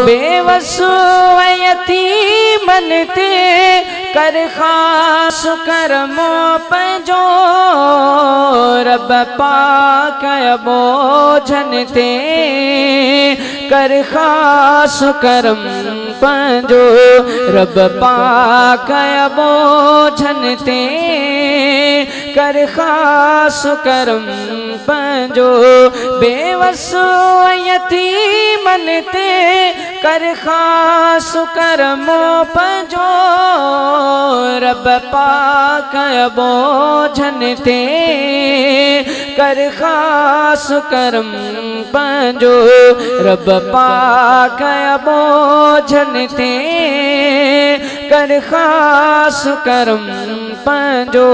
बेवस यतीमन ते कर खास करमो पंजो रब पाक बोझन ते कर खास करम पंजो रब पाक बोझन ते कर खास करम पंजो बेवस यतीमन ते कर खास करमो पंजो रब पाक बोझन ते कर खास करम पंजो रब पाक बोझन ते कर खास करम पंजो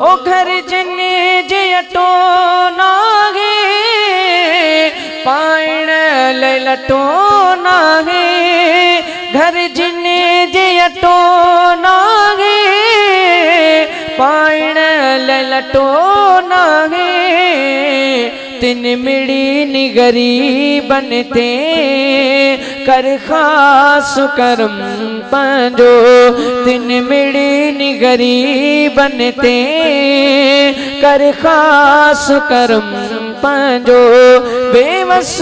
ओ घर जने जे अटो नागे पाइण लटो नागे घर जिने जे अटो नागे पाइण लटो नागे तिन मिड़ी निगरी बनते कर खास करम पंजो तिन मिड़ी निगरी बनते कर खास करम पंजो बेवस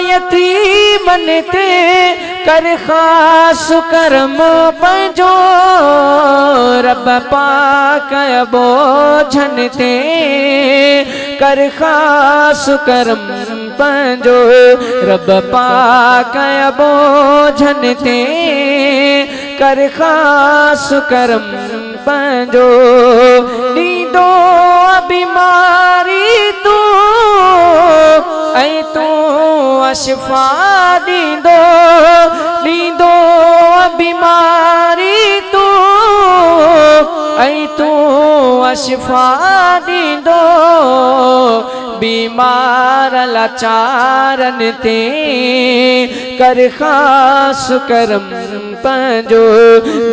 यतीमन ते कर खास करम पंजो रब पाक बोझन ते कर खास करम पंजो रब पाक बोझन ते कर खास करम पंजो नींदो बीमारी तू ऐ तू अशफा दींदो नींदो बीमारी तू ऐ तू अशफा दींदो बीमार लाचारन ते कर खास करम पंजो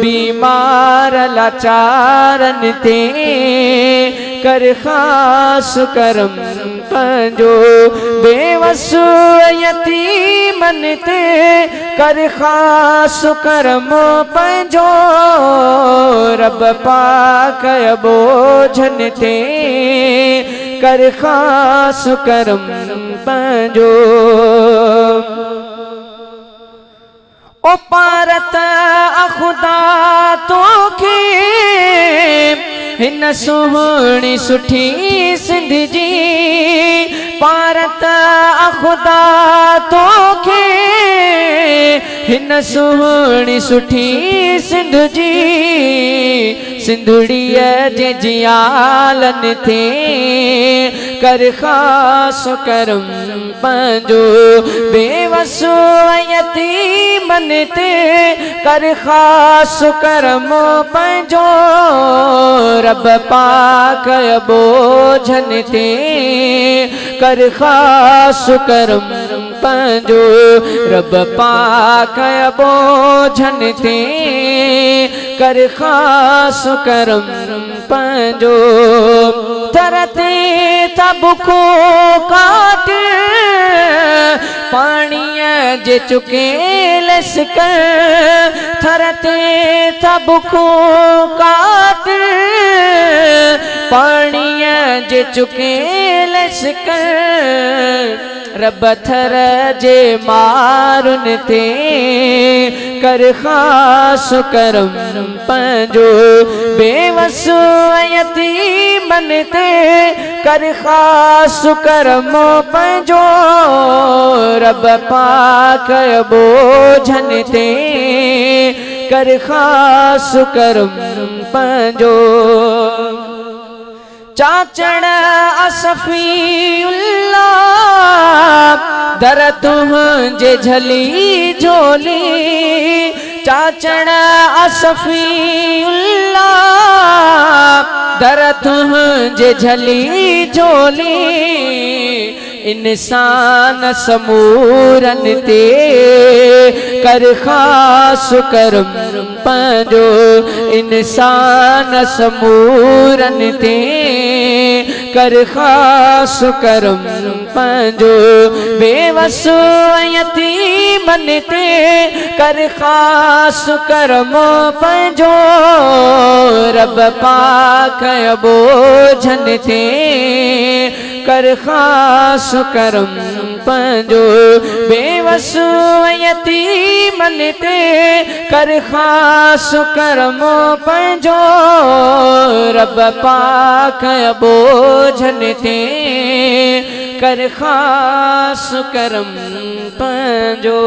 बीमार लाचारन ते कर खास करम पंजो बेवस यतीमन ते कर खास करम पंजो रब पाक बोझन ते कर खास करम पंजो ओ पारत खुदा तोखे हिन सुहिणी सुठी सिंध जी पारत खुदा तोखे हिन सुहिणी सुठी सिंध जी सिंधड़ीअ जे जियालन थे कर खास करम पंजो बेवस यतीमन ते कर खास करम पंजो रब पाक बोझन ते कर खास करम पंजो रब पाक बोझन ते कर खास करम पंजो तरते तबको काट पानिया जे चुके लसकर थरते तबको काट पानिया जे चुके लसकर रब थर जे मारुन ते कर खास करम पंजो बेवस यतीमन ते कर खास करम पंजो रब पाक बोझन ते कर खास करम पंजो चाचण असफीउल्लाह दर तुझे झली झोली चाचण असफीउल्लाह दर तुझे झली झोली इंसान समूरन ते कर खास करम पंजो इंसान समूरन ते कर खास करम पंजो बेवस यतीम मन ते कर ख़ास करम पंहिंजो रब पाक बोझन ते कर ख़ास करम पंहिंजो बेवस यतीमन ते कर ख़ास करम पंहिंजो रब पाक बोझन ते कर ख़ास करम पंहिंजो।